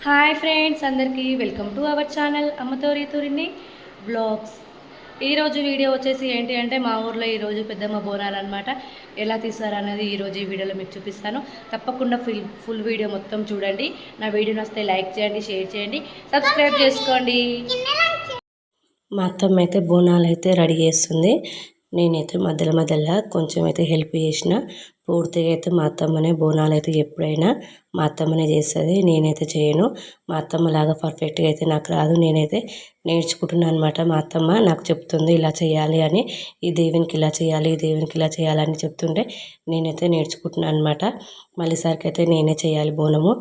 Hi friends, అందరికీ welcome to our channel అమ్మతోరి తూరిని బ్లాగ్స్. ఈరోజు వీడియో వచ్చేసి ఏంటి అంటే మా ఊర్లో ఈరోజు పెద్దమ్మ బోనాలు అనమాట. ఎలా తీస్తారనేది ఈరోజు ఈ వీడియోలో మీకు చూపిస్తాను. తప్పకుండా ఫుల్ వీడియో మొత్తం చూడండి. నా వీడియో నచ్చితే లైక్ చేయండి, షేర్ చేయండి, సబ్స్క్రైబ్ చేసుకోండి. మా అత్తమ్మ అయితే బోనాలు అయితే రెడీ చేస్తుంది. నేనైతే మధ్యలో కొంచెం అయితే హెల్ప్ చేసిన. పూర్తిగా అయితే మా అత్తమ్మనే బోనాలు అయితే ఎప్పుడైనా మా అత్తమ్మనే చేస్తుంది, నేనైతే చేయను. మా అత్తమ్మలాగా పర్ఫెక్ట్గా అయితే నాకు రాదు. నేనైతే నేర్చుకుంటున్నాను అనమాట. మా అత్తమ్మ నాకు చెప్తుంది ఇలా చేయాలి అని, ఈ దేవునికి ఇలా చేయాలి, ఈ దేవునికి ఇలా చేయాలని చెప్తుంటే నేనైతే నేర్చుకుంటున్నాను అనమాట. మళ్ళీసారికి అయితే నేనే చేయాలి బోనము.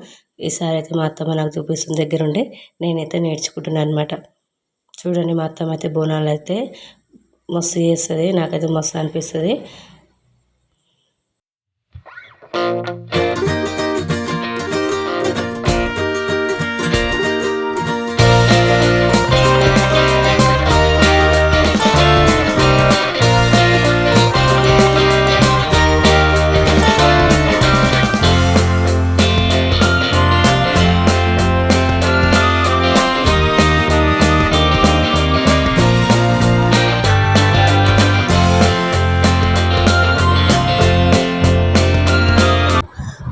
ఈసారి అయితే మా అత్తమ్మ నాకు చూపిస్తుంది దగ్గరుండి, నేనైతే నేర్చుకుంటున్నాను అనమాట. చూడండి, మా అత్తమ్మ అయితే బోనాలు అయితే మస్తు చేస్తుంది. నాకైతే మస్తు అనిపిస్తుంది.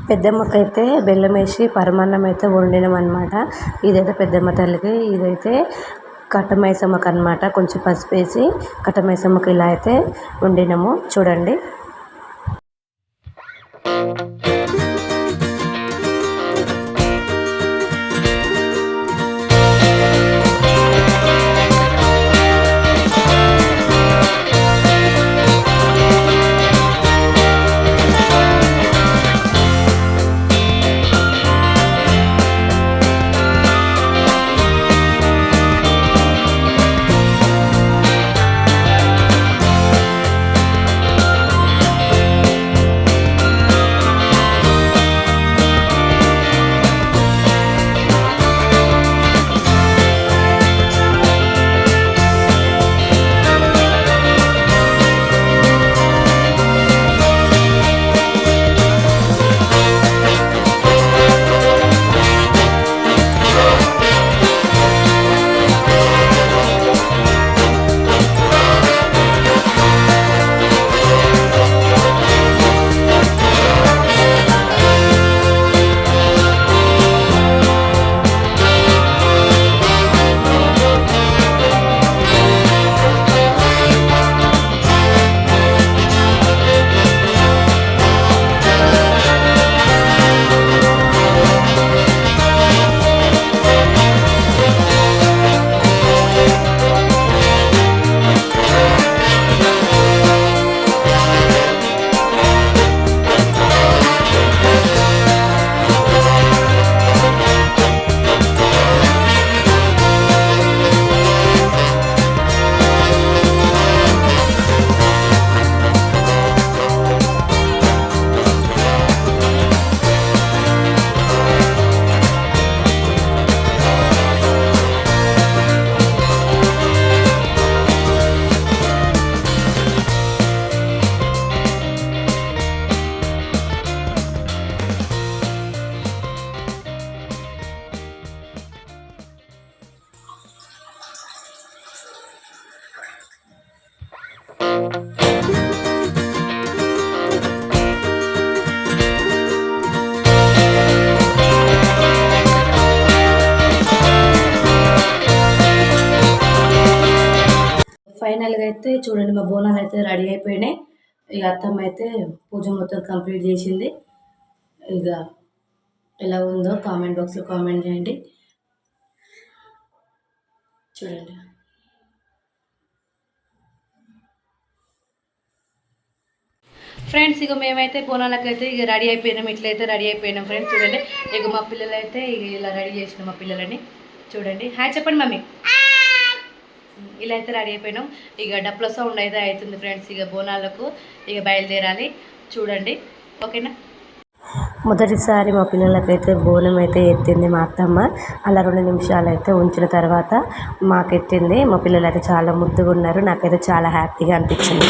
పెద్దమ్మకైతే బెల్లం వేసి పరమాన్నం అయితే వండినాం అనమాట. ఇదైతే పెద్దమ్మ తల్లికి, ఇదైతే కట్టమైసమ్మకి అనమాట. కొంచెం పసుపు వేసి కట్టమైసమ్మకి ఇలా అయితే వండినాము. చూడండి. ఫైనల్గా అయితే చూడండి, మా బోనాలు అయితే రెడీ అయిపోయినాయి. ఇక అత్తమ్మ అయితే పూజ మొత్తం కంప్లీట్ చేసింది. ఇక ఎలా ఉందో కామెంట్ బాక్స్లో కామెంట్ చేయండి. చూడండి. ఫ్రెండ్స్, ఇక మేమైతే బోనాలకు అయితే ఇక రెడీ అయిపోయినాం. ఇట్లయితే రెడీ అయిపోయినాం ఫ్రెండ్స్. చూడండి, ఇక మా పిల్లలు అయితే ఇలా రెడీ చేసినాం. మా పిల్లలని చూడండి. హాయ్ చెప్పండి మమ్మీ. ఇలా అయితే రెడీ అయిపోయినాం. ఇక డప్పుల సౌండ్ అయితే అవుతుంది ఫ్రెండ్స్. ఇక బోనాలకు ఇక బయలుదేరాలి. చూడండి, ఓకేనా. మొదటిసారి మా పిల్లలకైతే బోనం అయితే ఎత్తింది మా అత్తమ్మ. అలా 2 నిమిషాలు అయితే ఉంచిన తర్వాత మాకెత్తింది. మా పిల్లలు అయితే చాలా ముద్దుగా ఉన్నారు. నాకైతే చాలా హ్యాపీగా అనిపించింది.